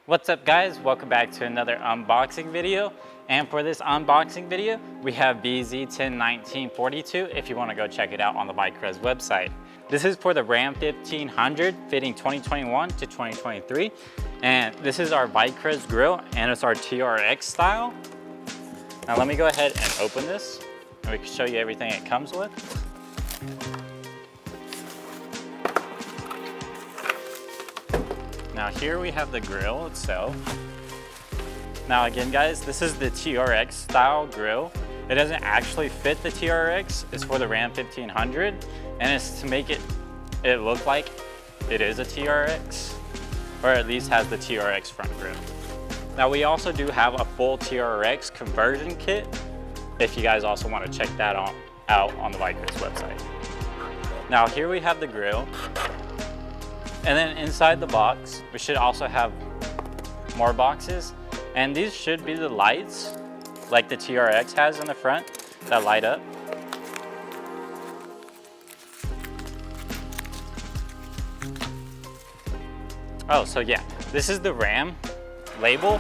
What's up guys, welcome back to another unboxing video. And for this unboxing video, we have vz101942 if you want to go check it out on the vicrez website. This is for the Ram 1500 fitting 2021 to 2023. And this is our vicrez grill and it's our TRX style. Now let me go ahead and open this and we can show you everything it comes with. Now here we have the grill itself. Now again guys, this is the TRX style grill. It doesn't actually fit the TRX, it's for the Ram 1500 and it's to make it look like it is a TRX, or at least has the TRX front grill. Now we also do have a full TRX conversion kit if you guys also want to check that out on the vicrez website. Now here we have the grill. And then inside the box, we should also have more boxes. And these should be the lights, like the TRX has in the front, that light up. Oh, so yeah, this is the Ram label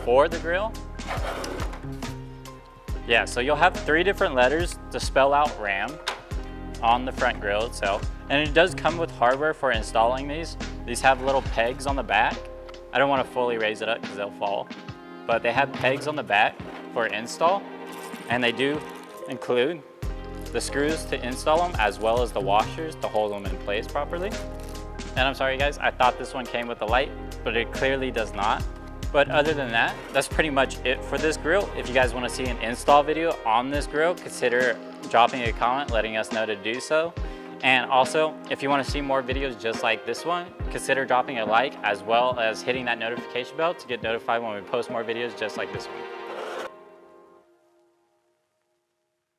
for the grill. Yeah, so you'll have 3 different letters to spell out Ram on the front grill itself. And it does come with hardware for installing these. These have little pegs on the back. I don't want to fully raise it up because they'll fall. But they have pegs on the back for install. And they do include the screws to install them as well as the washers to hold them in place properly. And I'm sorry guys, I thought this one came with a light, but it clearly does not. But other than that, that's pretty much it for this grill. If you guys want to see an install video on this grill, consider dropping a comment letting us know to do so. And also, if you want to see more videos just like this one, consider dropping a like as well as hitting that notification bell to get notified when we post more videos just like this one.